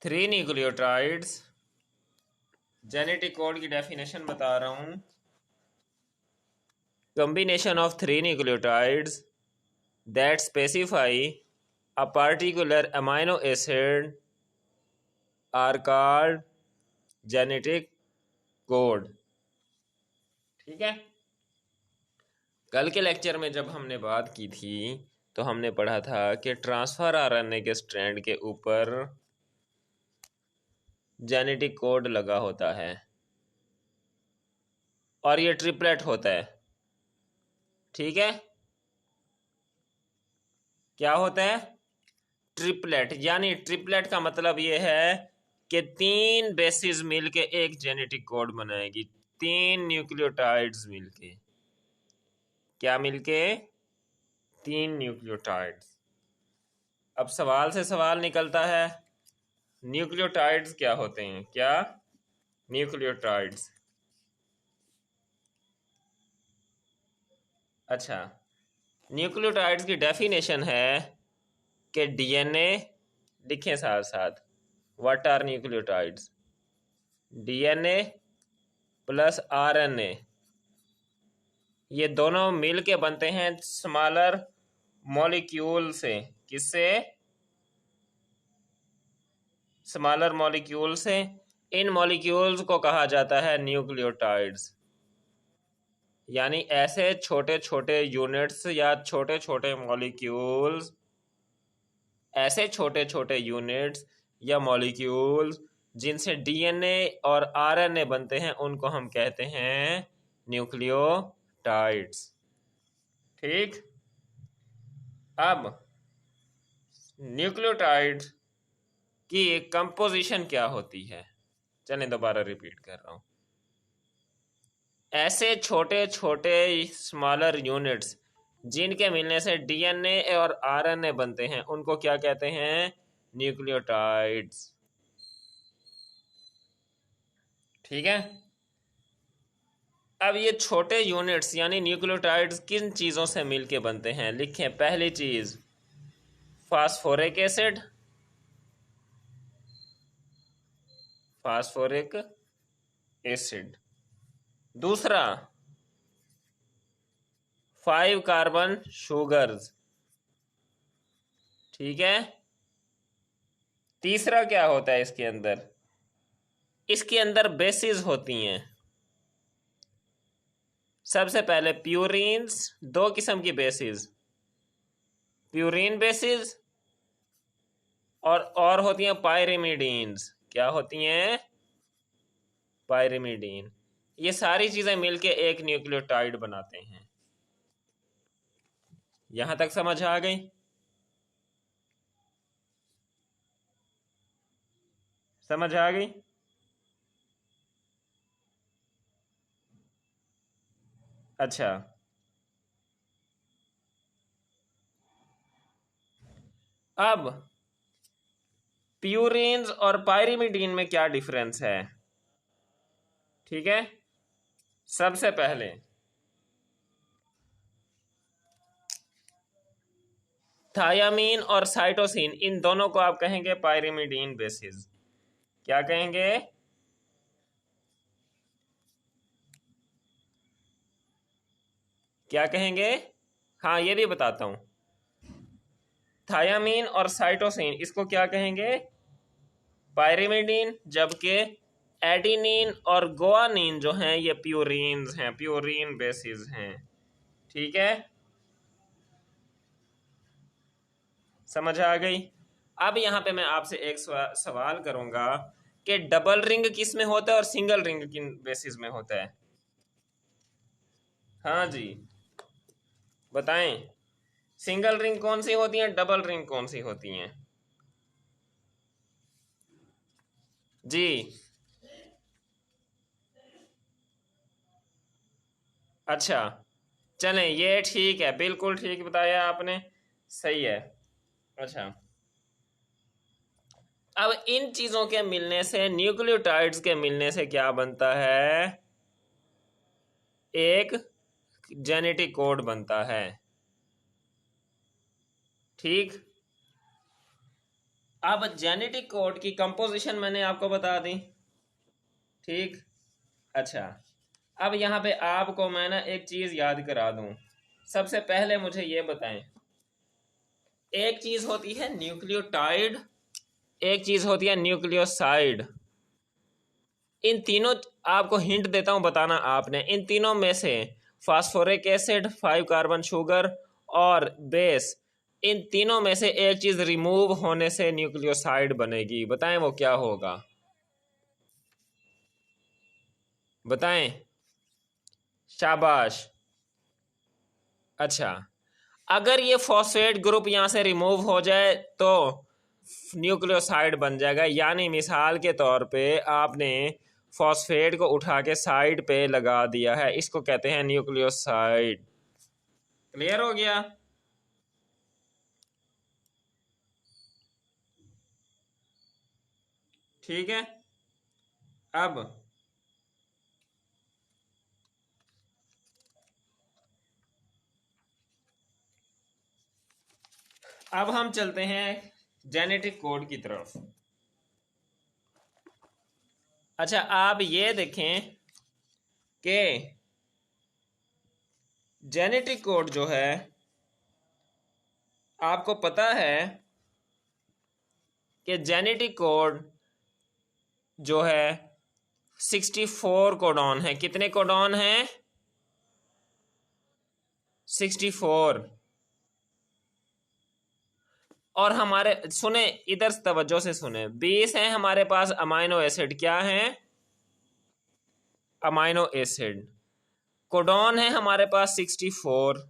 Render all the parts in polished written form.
Three nucleotides, genetic code की definition बता रहा हूं। Combination of three nucleotides that specify a particular amino acid are called genetic code. ठीक है। कल के लेक्चर में जब हमने बात की थी तो हमने पढ़ा था कि ट्रांसफर आरएनए के स्ट्रैंड के ऊपर जेनेटिक कोड लगा होता है और ये ट्रिपलेट होता है। ठीक है, क्या होता है? ट्रिपलेट। यानी ट्रिपलेट का मतलब ये है कि तीन बेसिस मिलके एक जेनेटिक कोड बनाएगी। तीन न्यूक्लियोटाइड्स मिलके। क्या मिलके? तीन न्यूक्लियोटाइड्स। अब सवाल से सवाल निकलता है, न्यूक्लियोटाइड्स क्या होते हैं? क्या न्यूक्लियोटाइड्स? अच्छा, न्यूक्लियोटाइड्स की डेफिनेशन है कि डीएनए, लिखें साथ साथ, what are nucleotides? DNA plus RNA, ये दोनों मिल के बनते हैं स्मॉलर मॉलिक्यूल से। किससे? स्मॉलर मॉलिक्यूल से। इन मॉलिक्यूल्स को कहा जाता है न्यूक्लियोटाइड्स। यानी ऐसे छोटे छोटे यूनिट्स या छोटे छोटे मॉलिक्यूल्स, ऐसे छोटे छोटे यूनिट्स या मॉलिक्यूल्स जिनसे डीएनए और आरएनए बनते हैं, उनको हम कहते हैं न्यूक्लियोटाइड्स। ठीक। अब न्यूक्लियोटाइड्स की कंपोजिशन क्या होती है? चलें दोबारा रिपीट कर रहा हूं। ऐसे छोटे छोटे स्मॉलर यूनिट्स जिनके मिलने से डीएनए और आरएनए बनते हैं, उनको क्या कहते हैं? न्यूक्लियोटाइड्स। ठीक है। अब ये छोटे यूनिट्स यानी न्यूक्लियोटाइड्स किन चीज़ों से मिलके बनते हैं? लिखें। पहली चीज़ फास्फोरिक एसिड, फास्फोरिक एसिड। दूसरा 5 कार्बन शुगर्स। ठीक है। तीसरा क्या होता है इसके अंदर? इसके अंदर बेसिस होती हैं। सबसे पहले प्यूरिन्स, दो किस्म की बेसिस, प्यूरिन बेसिस और होती हैं पायरिमिडीन्स। क्या होती हैं? पायरिमिडीन। ये सारी चीजें मिलके एक न्यूक्लियोटाइड बनाते हैं। यहां तक समझ आ गई? समझ आ गई? अच्छा, अब प्यूरिन्स और पायरिमिडीन में क्या डिफरेंस है? ठीक है। सबसे पहले थायामीन और साइटोसिन, इन दोनों को आप कहेंगे पायरिमिडीन बेसिस। क्या कहेंगे? क्या कहेंगे? हाँ, ये भी बताता हूं। थायामीन और साइटोसिन, इसको क्या कहेंगे? पायरिमिडीन। जबकि एडिनिन और गुआनिन जो हैं, ये प्यूरिन्स हैं, प्यूरिन बेसिस हैं। ठीक है, समझ आ गई? अब यहां पे मैं आपसे एक सवाल करूंगा कि डबल रिंग किस में होता है और सिंगल रिंग किन बेसिस में होता है? हाँ जी, बताएं। सिंगल रिंग कौन सी होती है, डबल रिंग कौन सी होती हैं? जी, अच्छा, चलें, ये ठीक है, बिल्कुल ठीक बताया आपने, सही है। अच्छा, अब इन चीजों के मिलने से, न्यूक्लियोटाइड्स के मिलने से क्या बनता है? एक जेनेटिक कोड बनता है। ठीक। अब जेनेटिक कोड की कंपोजिशन मैंने आपको बता दी, ठीक। अच्छा, अब यहाँ पे आपको मैं ना एक चीज याद करा दूं। सबसे पहले मुझे ये बताएं, एक चीज होती है न्यूक्लियोटाइड, एक चीज होती है न्यूक्लियोसाइड। इन तीनों, आपको हिंट देता हूं, बताना आपने, इन तीनों में से फास्फोरिक एसिड, 5 कार्बन शुगर और बेस, इन तीनों में से एक चीज रिमूव होने से न्यूक्लियोसाइड बनेगी। बताएं वो क्या होगा, बताएं। शाबाश। अच्छा, अगर ये फॉस्फेट ग्रुप यहाँ से रिमूव हो जाए तो न्यूक्लियोसाइड बन जाएगा। यानी मिसाल के तौर पे आपने फॉस्फेट को उठा के साइड पे लगा दिया है, इसको कहते हैं न्यूक्लियोसाइड। क्लियर हो गया? ठीक है। अब हम चलते हैं जेनेटिक कोड की तरफ। अच्छा, आप ये देखें कि जेनेटिक कोड जो है, आपको पता है कि जेनेटिक कोड जो है 64 कोडॉन है। कितने कोडॉन हैं? 64। और हमारे, सुने इधर तवज्जो से सुने, 20 हैं हमारे पास अमाइनो एसिड। क्या हैं? Amino acid. कोडॉन है हमारे पास 64।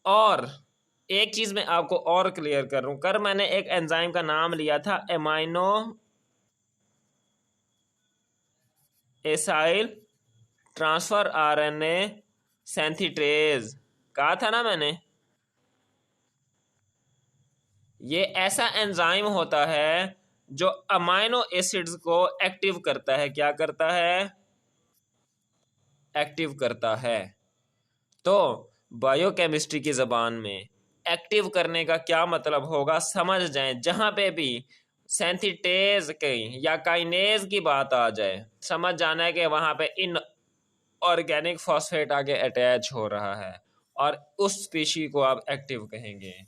और एक चीज मैं आपको और क्लियर कर रहा हूं, कर मैंने एक एंजाइम का नाम लिया था, amino acyl transfer RNA synthetase, कहा था ना मैंने। ये ऐसा एंजाइम होता है जो अमाइनो एसिड्स को एक्टिव करता है। क्या करता है? एक्टिव करता है। तो बायोकेमिस्ट्री की ज़बान में एक्टिव करने का क्या मतलब होगा, समझ जाएं। जहां पे भी सेंथिटेज की या काइनेज की बात आ जाए, समझ जाना है कि वहां पे इन ऑर्गेनिक फॉस्फेट आगे अटैच हो रहा है और उस स्पीशी को आप एक्टिव कहेंगे।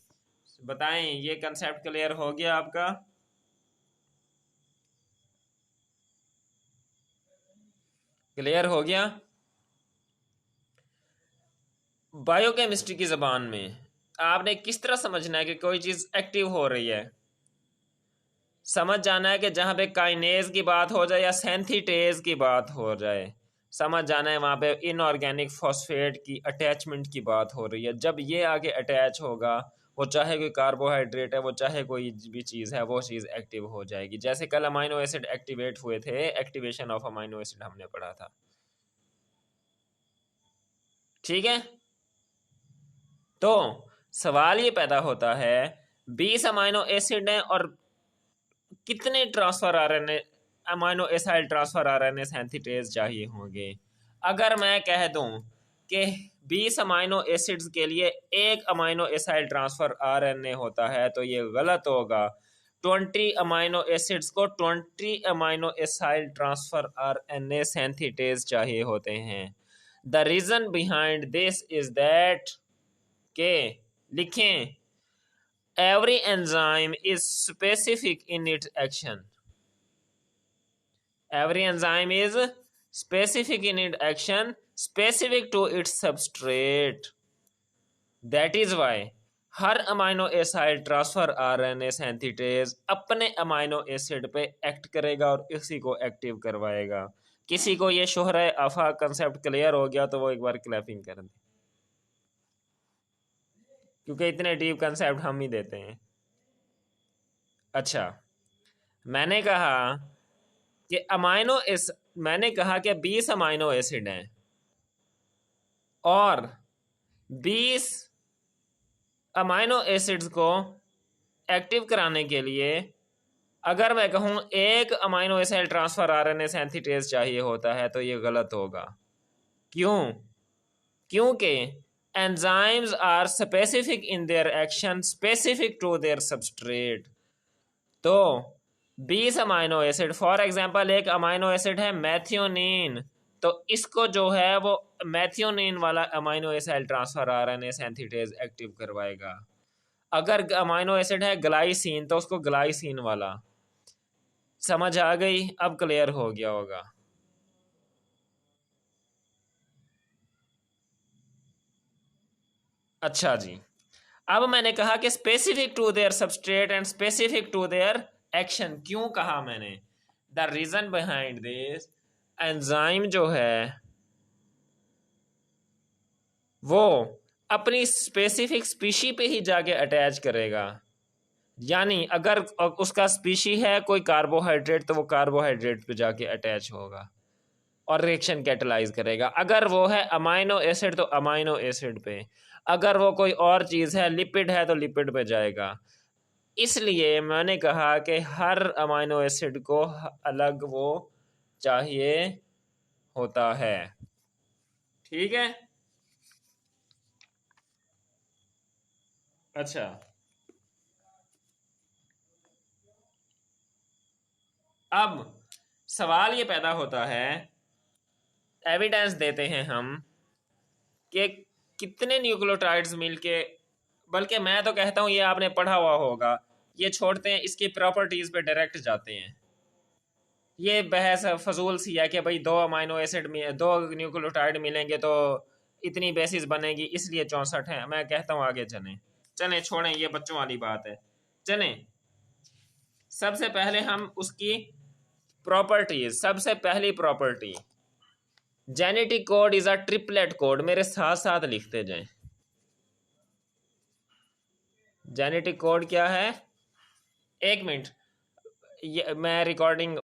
बताएं, ये कंसेप्ट क्लियर हो गया आपका? क्लियर हो गया? बायोकेमिस्ट्री की ज़बान में आपने किस तरह समझना है कि कोई चीज़ एक्टिव हो रही है। समझ जाना है कि जहाँ पे काइनेज की बात हो जाए या सेंथिटेज की बात हो जाए, समझ जाना है वहाँ पे इनऑर्गेनिक फॉस्फेट की अटैचमेंट की बात हो रही है। जब ये आगे अटैच होगा, वो चाहे कोई कार्बोहाइड्रेट है, वो चाहे कोई भी चीज़ है, वो चीज़ एक्टिव हो जाएगी। जैसे कल अमाइनो एसिड एक्टिवेट हुए थे, एक्टिवेशन ऑफ अमाइनो एसिड हमने पढ़ा था। ठीक है। तो सवाल ये पैदा होता है, 20 अमाइनो एसिड हैं और कितने transfer RNA, amino acyl transfer RNA synthetase चाहिए होंगे। अगर मैं कह दूं कि 20 अमाइनो एसिड्स के लिए एक अमाइनो एसाइल ट्रांसफर आरएनए होता है, तो ये गलत होगा। 20 अमाइनो एसिड्स को 20 amino acyl transfer RNA synthetase चाहिए होते हैं। The reason behind this is that के, लिखें, every enzyme is specific in its action. Every enzyme is specific in its action, specific to its substrate. That is why her amino acid transfer RNA synthetase अपने amino acid पे act करेगा और इसी को active करवाएगा। किसी को ये शोहरा अफा कंसेप्ट क्लियर हो गया तो वो एक बार क्लैपिंग कर दे, क्योंकि इतने डीप कंसेप्ट हम ही देते हैं। अच्छा, मैंने कहा कि मैंने कहा कि 20 अमाइनो एसिड हैं और 20 अमाइनो एसिड्स को एक्टिव कराने के लिए अगर मैं कहूं एक amino acid transfer RNA synthetase चाहिए होता है, तो ये गलत होगा। क्यों? क्योंकि enzymes are specific in their action, specific to their substrate. तो 20 अमाइनो एसिड, फॉर एग्जांपल एक अमाइनो एसिड है मैथियोनिन, तो इसको जो है वो मैथियोनिन वाला amino acid transfer RNA synthetase active करवाएगा। अगर अमाइनो एसिड है ग्लाइसिन तो उसको ग्लाइसिन वाला। समझ आ गई? अब क्लियर हो गया होगा। अच्छा जी, अब मैंने कहा कि specific to their substrate and specific to their action. क्यों कहा मैंने? The reason behind this, enzyme जो है वो अपनी स्पेसिफिक स्पीशी पे ही जाके अटैच करेगा। यानी अगर उसका स्पीशी है कोई कार्बोहाइड्रेट तो वो कार्बोहाइड्रेट पे जाके अटैच होगा और रिएक्शन कैटलाइज करेगा। अगर वो है अमाइनो एसिड तो अमाइनो एसिड पे, अगर वो कोई और चीज़ है लिपिड है तो लिपिड पे जाएगा। इसलिए मैंने कहा कि हर अमाइनो एसिड को अलग वो चाहिए होता है। ठीक है। अच्छा, अब सवाल ये पैदा होता है, एविडेंस देते हैं हम कि कितने न्यूक्लियोटाइड्स मिलके, बल्कि मैं तो कहता हूँ ये आपने पढ़ा हुआ होगा, ये छोड़ते हैं, इसकी प्रॉपर्टीज पे डायरेक्ट जाते हैं। ये बहस फजूल सी है कि भाई दो अमाइनो एसिड में दो न्यूक्लियोटाइड मिलेंगे तो इतनी बेसिस बनेगी, इसलिए 64 है। मैं कहता हूँ आगे चलें, चलें छोड़ें, ये बच्चों वाली बात है। चलें, सबसे पहले हम उसकी प्रॉपर्टीज, सबसे पहली property, genetic code is a triplet code. मेरे साथ साथ लिखते जाएं। जेनेटिक कोड क्या है? एक मिनट, ये मैं रिकॉर्डिंग